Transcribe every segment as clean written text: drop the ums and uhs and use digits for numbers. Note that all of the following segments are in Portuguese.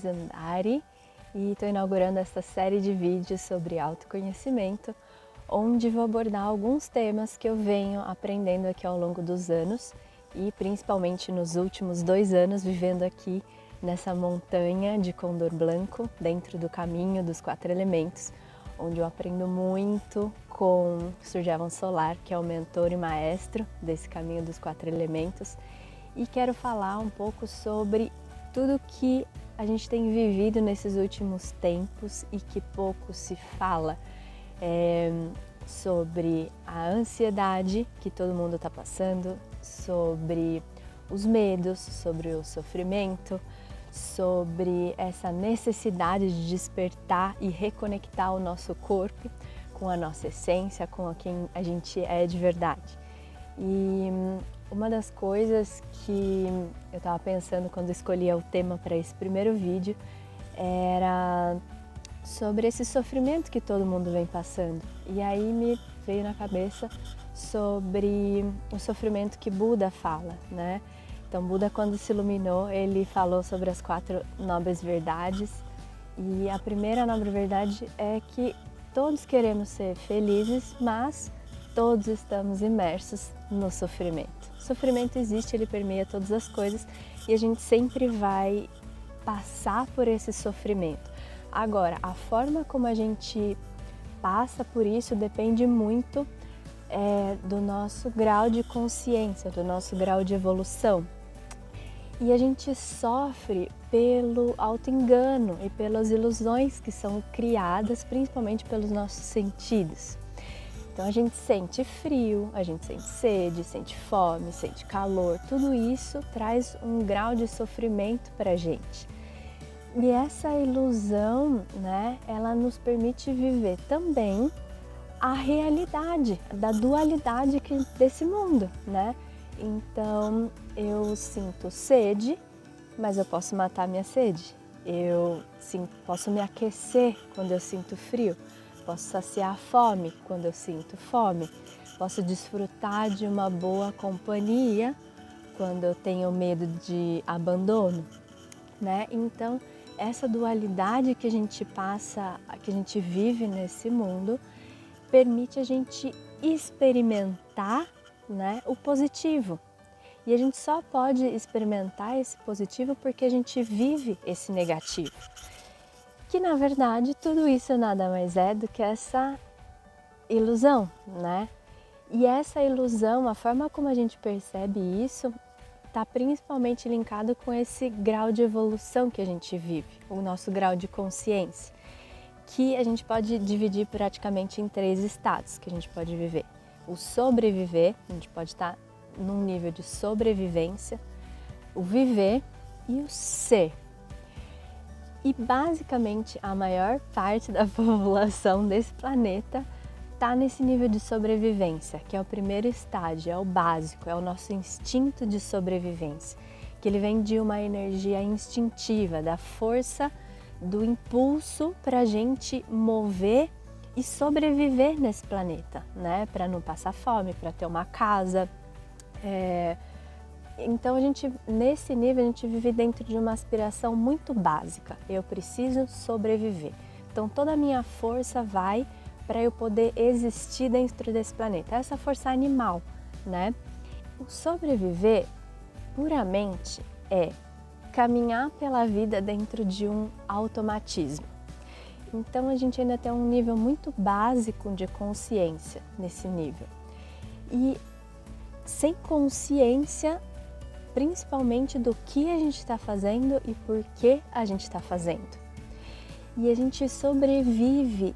Zandari e estou inaugurando essa série de vídeos sobre autoconhecimento, onde vou abordar alguns temas que eu venho aprendendo aqui ao longo dos anos e principalmente nos últimos 2 anos vivendo aqui nessa montanha de Condor Blanco, dentro do caminho dos 4 elementos, onde eu aprendo muito com Surjavan Solar, que é o mentor e maestro desse caminho dos 4 elementos, e quero falar um pouco sobre tudo que a gente tem vivido nesses últimos tempos e que pouco se fala, sobre a ansiedade que todo mundo está passando, sobre os medos, sobre o sofrimento, sobre essa necessidade de despertar e reconectar o nosso corpo com a nossa essência, com quem a gente é de verdade. E uma das coisas que eu estava pensando quando escolhi o tema para esse primeiro vídeo era sobre esse sofrimento que todo mundo vem passando. E aí me veio na cabeça sobre o sofrimento que Buda fala, né? Então Buda, quando se iluminou, ele falou sobre as 4 nobres verdades, e a primeira nobre verdade é que todos queremos ser felizes, mas todos estamos imersos no sofrimento. O sofrimento existe, ele permeia todas as coisas e a gente sempre vai passar por esse sofrimento. Agora, a forma como a gente passa por isso depende muito do nosso grau de consciência, do nosso grau de evolução. E a gente sofre pelo auto-engano e pelas ilusões que são criadas principalmente pelos nossos sentidos. Então a gente sente frio, a gente sente sede, sente fome, sente calor, tudo isso traz um grau de sofrimento para a gente. E essa ilusão, né, ela nos permite viver também a realidade, da dualidade desse mundo, né? Então eu sinto sede, mas eu posso matar minha sede. Posso me aquecer quando eu sinto frio. Posso saciar a fome quando eu sinto fome. Posso desfrutar de uma boa companhia quando eu tenho medo de abandono, né? Então essa dualidade que a gente passa, que a gente vive nesse mundo, permite a gente experimentar, né, o positivo. E a gente só pode experimentar esse positivo porque a gente vive esse negativo. Que na verdade tudo isso nada mais é do que essa ilusão, né? E essa ilusão, a forma como a gente percebe isso, está principalmente linkado com esse grau de evolução que a gente vive, o nosso grau de consciência, que a gente pode dividir praticamente em 3 estados que a gente pode viver. O sobreviver, a gente pode estar num nível de sobrevivência, o viver e o ser. E basicamente a maior parte da população desse planeta está nesse nível de sobrevivência, que é o primeiro estágio, é o básico, é o nosso instinto de sobrevivência, que ele vem de uma energia instintiva, da força do impulso para a gente mover e sobreviver nesse planeta, né? Para não passar fome, para ter uma casa. Então nesse nível a gente vive dentro de uma aspiração muito básica. Eu preciso sobreviver. Então toda a minha força vai para eu poder existir dentro desse planeta. Essa força animal, né? O sobreviver puramente é caminhar pela vida dentro de um automatismo. Então a gente ainda tem um nível muito básico de consciência nesse nível. E sem consciência, principalmente do que a gente está fazendo e por que a gente está fazendo. E a gente sobrevive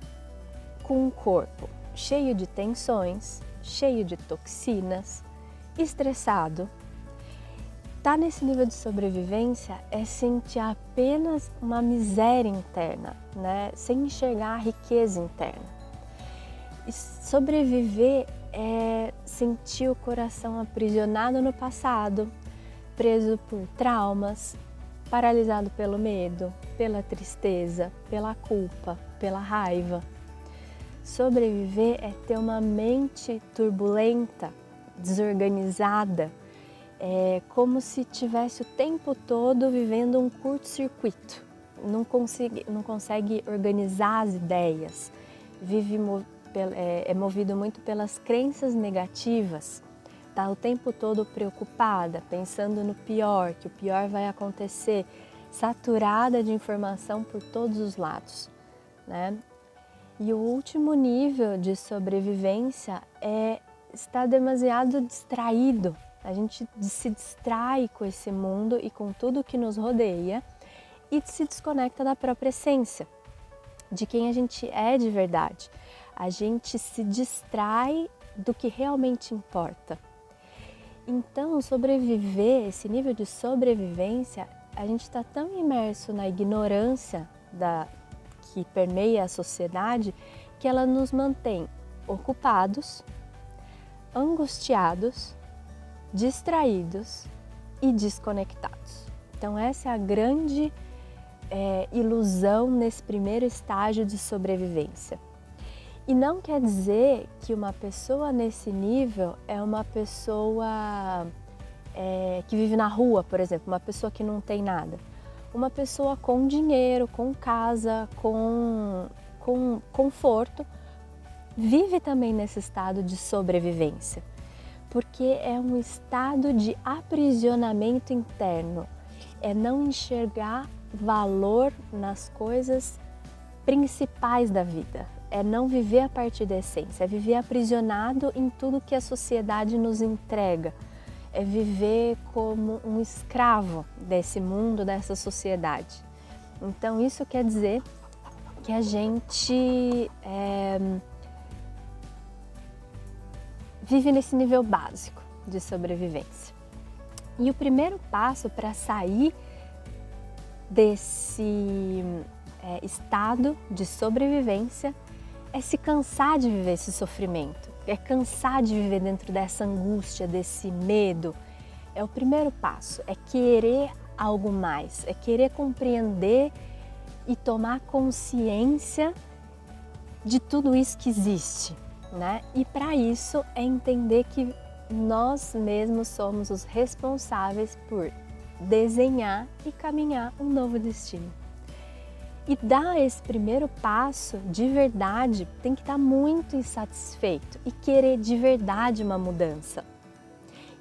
com um corpo cheio de tensões, cheio de toxinas, estressado. Tá nesse nível de sobrevivência é sentir apenas uma miséria interna, né? Sem enxergar a riqueza interna. E sobreviver é sentir o coração aprisionado no passado, preso por traumas, paralisado pelo medo, pela tristeza, pela culpa, pela raiva. Sobreviver é ter uma mente turbulenta, desorganizada, é como se tivesse o tempo todo vivendo um curto-circuito, não consegue organizar as ideias, é movido muito pelas crenças negativas, está o tempo todo preocupada, pensando no pior, que o pior vai acontecer, saturada de informação por todos os lados, né? E o último nível de sobrevivência é estar demasiado distraído. A gente se distrai com esse mundo e com tudo que nos rodeia e se desconecta da própria essência, de quem a gente é de verdade. A gente se distrai do que realmente importa. Então, sobreviver, esse nível de sobrevivência, a gente está tão imerso na ignorância que permeia a sociedade que ela nos mantém ocupados, angustiados, distraídos e desconectados. Então essa é a grande ilusão nesse primeiro estágio de sobrevivência. E não quer dizer que uma pessoa nesse nível é uma pessoa que vive na rua, por exemplo, uma pessoa que não tem nada. Uma pessoa com dinheiro, com casa, com conforto, vive também nesse estado de sobrevivência, porque é um estado de aprisionamento interno, é não enxergar valor nas coisas principais da vida, é não viver a partir da essência, é viver aprisionado em tudo que a sociedade nos entrega, é viver como um escravo desse mundo, dessa sociedade. Então isso quer dizer que a gente vive nesse nível básico de sobrevivência. E o primeiro passo para sair desse estado de sobrevivência é se cansar de viver esse sofrimento, é cansar de viver dentro dessa angústia, desse medo. É o primeiro passo, é querer algo mais, é querer compreender e tomar consciência de tudo isso que existe, né? E para isso é entender que nós mesmos somos os responsáveis por desenhar e caminhar um novo destino. E dar esse primeiro passo de verdade tem que estar muito insatisfeito e querer de verdade uma mudança.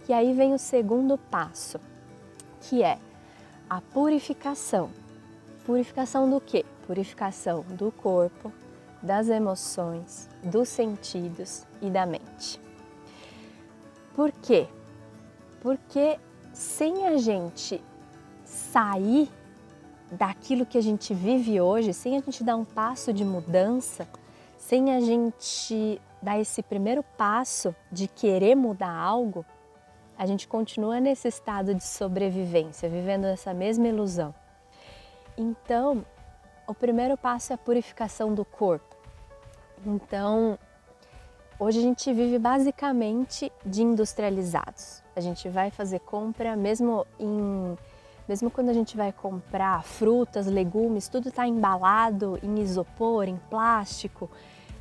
E aí vem o segundo passo, que é a purificação. Purificação do quê? Purificação do corpo, das emoções, dos sentidos e da mente. Por quê? Porque sem a gente sair daquilo que a gente vive hoje, sem a gente dar um passo de mudança, sem a gente dar esse primeiro passo de querer mudar algo, a gente continua nesse estado de sobrevivência, vivendo essa mesma ilusão. Então, o primeiro passo é a purificação do corpo. Então, hoje a gente vive basicamente de industrializados. A gente vai fazer compra mesmo quando a gente vai comprar frutas, legumes, tudo está embalado em isopor, em plástico.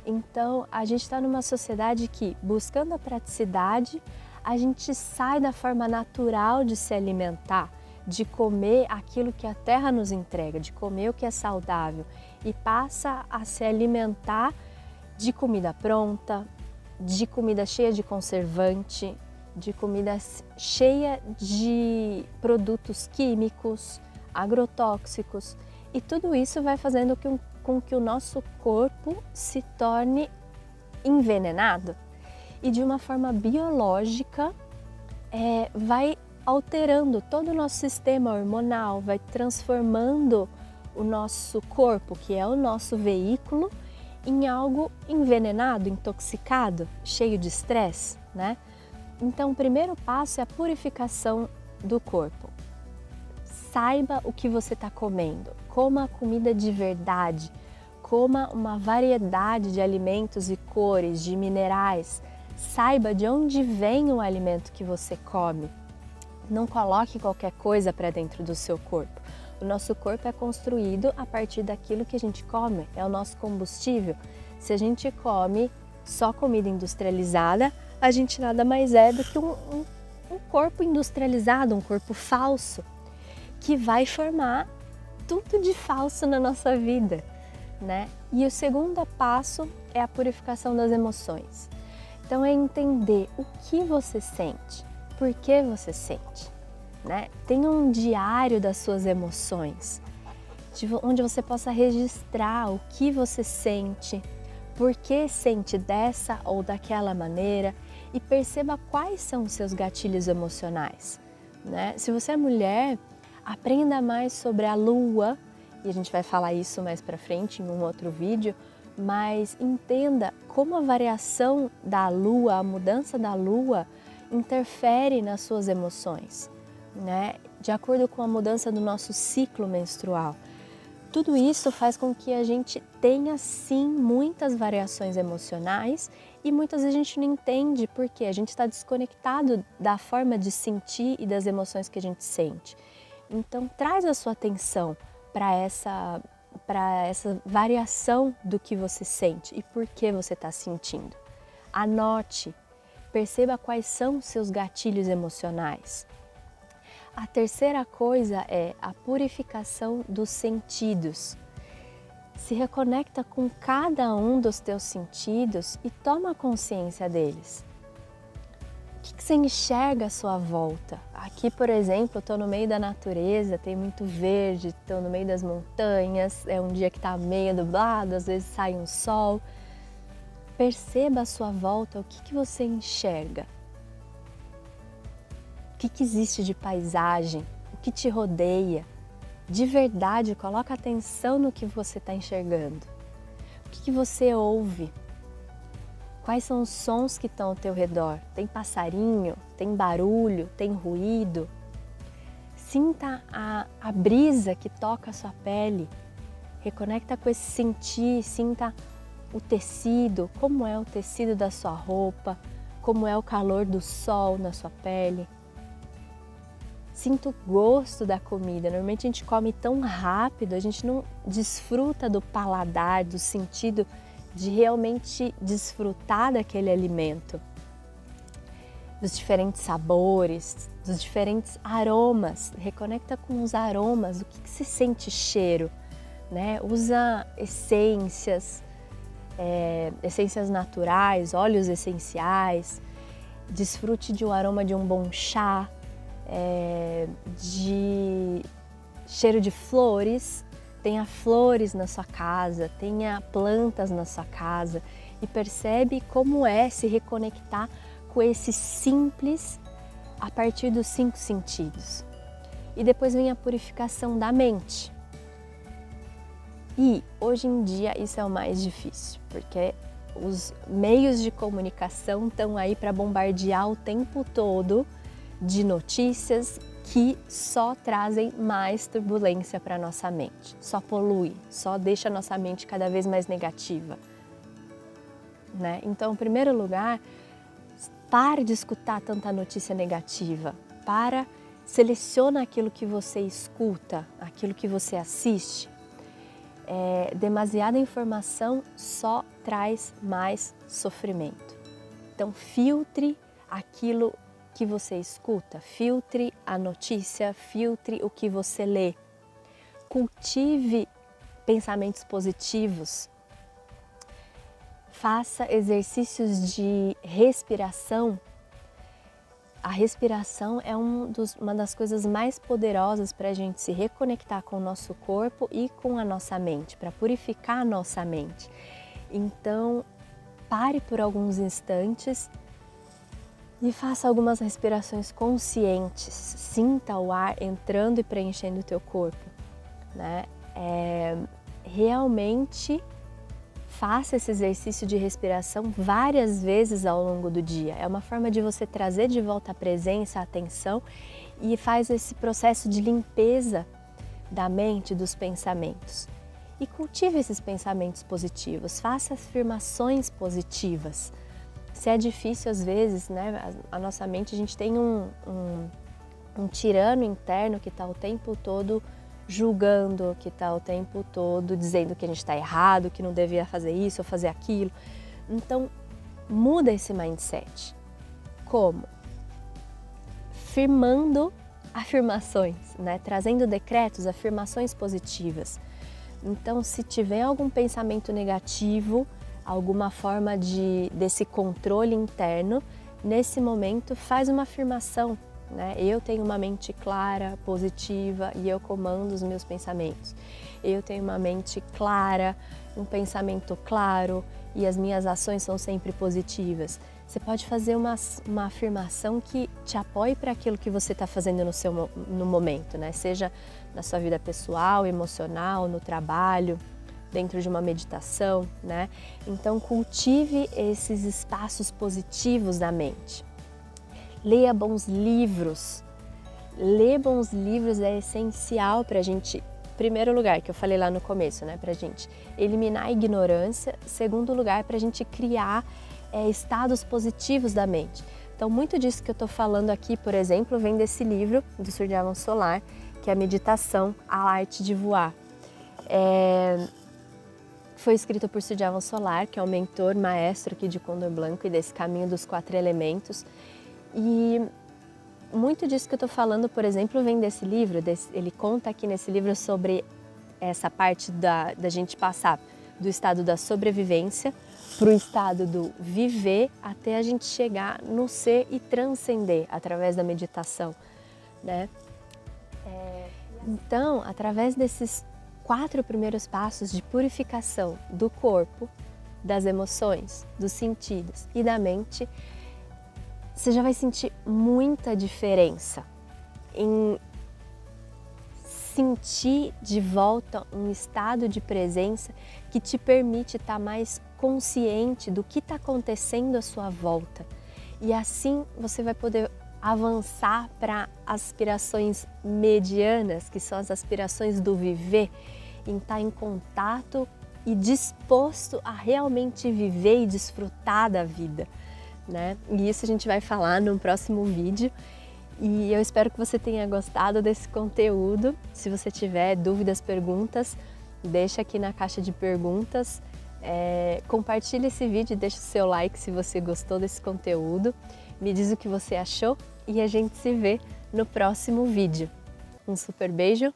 Então, a gente está numa sociedade que, buscando a praticidade, a gente sai da forma natural de se alimentar, de comer aquilo que a terra nos entrega, de comer o que é saudável e passa a se alimentar de comida pronta, de comida cheia de conservante, de comida cheia de produtos químicos, agrotóxicos, e tudo isso vai fazendo com que o nosso corpo se torne envenenado e de uma forma biológica vai alterando todo o nosso sistema hormonal, vai transformando o nosso corpo, que é o nosso veículo, em algo envenenado, intoxicado, cheio de estresse, né? Então, o primeiro passo é a purificação do corpo. Saiba o que você está comendo, coma comida de verdade, coma uma variedade de alimentos e cores, de minerais. Saiba de onde vem o alimento que você come. Não coloque qualquer coisa para dentro do seu corpo. O nosso corpo é construído a partir daquilo que a gente come, é o nosso combustível. Se a gente come só comida industrializada, a gente nada mais é do que um corpo industrializado, um corpo falso, que vai formar tudo de falso na nossa vida, né? E o segundo passo é a purificação das emoções. Então é entender o que você sente, por que você sente, né? Tenha um diário das suas emoções, onde você possa registrar o que você sente, por que sente dessa ou daquela maneira e perceba quais são os seus gatilhos emocionais, né? Se você é mulher, aprenda mais sobre a lua, e a gente vai falar isso mais pra frente em um outro vídeo, mas entenda como a variação da lua, a mudança da lua interfere nas suas emoções, né? De acordo com a mudança do nosso ciclo menstrual. Tudo isso faz com que a gente tenha sim muitas variações emocionais e muitas vezes a gente não entende porque a gente está desconectado da forma de sentir e das emoções que a gente sente. Então traz a sua atenção para essa variação do que você sente e por que você está sentindo. Anote, perceba quais são os seus gatilhos emocionais. A terceira coisa é a purificação dos sentidos. Se reconecta com cada um dos teus sentidos e toma consciência deles. O que você enxerga à sua volta? Aqui, por exemplo, eu estou no meio da natureza, tem muito verde, estou no meio das montanhas, é um dia que está meio nublado, às vezes sai um sol. Perceba à sua volta o que você enxerga. O que existe de paisagem, o que te rodeia. De verdade, coloca atenção no que você está enxergando. O que você ouve? Quais são os sons que estão ao teu redor? Tem passarinho? Tem barulho? Tem ruído? Sinta a brisa que toca a sua pele. Reconecta com esse sentir, sinta o tecido, como é o tecido da sua roupa, como é o calor do sol na sua pele. Sinta o gosto da comida. Normalmente a gente come tão rápido, a gente não desfruta do paladar, do sentido de realmente desfrutar daquele alimento. Dos diferentes sabores, dos diferentes aromas. Reconecta com os aromas, o que se sente cheiro, né? Usa essências, essências naturais, óleos essenciais. Desfrute de um aroma de um bom chá. De cheiro de flores, tenha flores na sua casa, tenha plantas na sua casa e percebe como é se reconectar com esse simples a partir dos 5 sentidos. E depois vem a purificação da mente. E hoje em dia isso é o mais difícil, porque os meios de comunicação estão aí para bombardear o tempo todo de notícias que só trazem mais turbulência para a nossa mente, só polui, só deixa a nossa mente cada vez mais negativa, né? Então, em primeiro lugar, pare de escutar tanta notícia negativa, seleciona aquilo que você escuta, aquilo que você assiste. Demasiada informação só traz mais sofrimento. Então, filtre aquilo que você escuta, filtre a notícia, filtre o que você lê. Cultive pensamentos positivos. Faça exercícios de respiração. A respiração é uma das coisas mais poderosas para a gente se reconectar com o nosso corpo e com a nossa mente, para purificar a nossa mente. Então, pare por alguns instantes e faça algumas respirações conscientes. Sinta o ar entrando e preenchendo o teu corpo, né? Realmente faça esse exercício de respiração várias vezes ao longo do dia. É uma forma de você trazer de volta a presença, a atenção e faz esse processo de limpeza da mente, dos pensamentos. E cultive esses pensamentos positivos, faça afirmações positivas. Se é difícil às vezes, né, a nossa mente, a gente tem um tirano interno que está o tempo todo julgando, que está o tempo todo dizendo que a gente está errado, que não devia fazer isso ou fazer aquilo. Então, muda esse mindset. Como? Firmando afirmações, né? Trazendo decretos, afirmações positivas. Então, se tiver algum pensamento negativo, alguma forma desse controle interno, nesse momento faz uma afirmação, né? Eu tenho uma mente clara, positiva e eu comando os meus pensamentos. Eu tenho uma mente clara, um pensamento claro e as minhas ações são sempre positivas. Você pode fazer uma afirmação que te apoie para aquilo que você está fazendo no momento, né? Seja na sua vida pessoal, emocional, no trabalho, dentro de uma meditação, né? Então cultive esses espaços positivos da mente. Leia bons livros. Ler bons livros é essencial para a gente, primeiro lugar, que eu falei lá no começo, né? Para a gente eliminar a ignorância. Segundo lugar, para a gente criar estados positivos da mente. Então, muito disso que eu estou falando aqui, por exemplo, vem desse livro do Suryavan Solar, que é a Meditação, a Arte de Voar. Foi escrito por Suryavan Solar, que é um mentor, maestro aqui de Condor Blanco e desse caminho dos 4 elementos. E muito disso que eu estou falando, por exemplo, vem desse livro. Ele conta aqui nesse livro sobre essa parte da gente passar do estado da sobrevivência para o estado do viver até a gente chegar no ser e transcender através da meditação, né? Então, através desses 4 primeiros passos de purificação do corpo, das emoções, dos sentidos e da mente, você já vai sentir muita diferença em sentir de volta um estado de presença que te permite estar mais consciente do que está acontecendo à sua volta. E assim você vai poder avançar para aspirações medianas, que são as aspirações do viver, em estar em contato e disposto a realmente viver e desfrutar da vida, né? E isso a gente vai falar no próximo vídeo. E eu espero que você tenha gostado desse conteúdo. Se você tiver dúvidas, perguntas, deixa aqui na caixa de perguntas. Compartilhe esse vídeo e deixa o seu like se você gostou desse conteúdo. Me diz o que você achou e a gente se vê no próximo vídeo. Um super beijo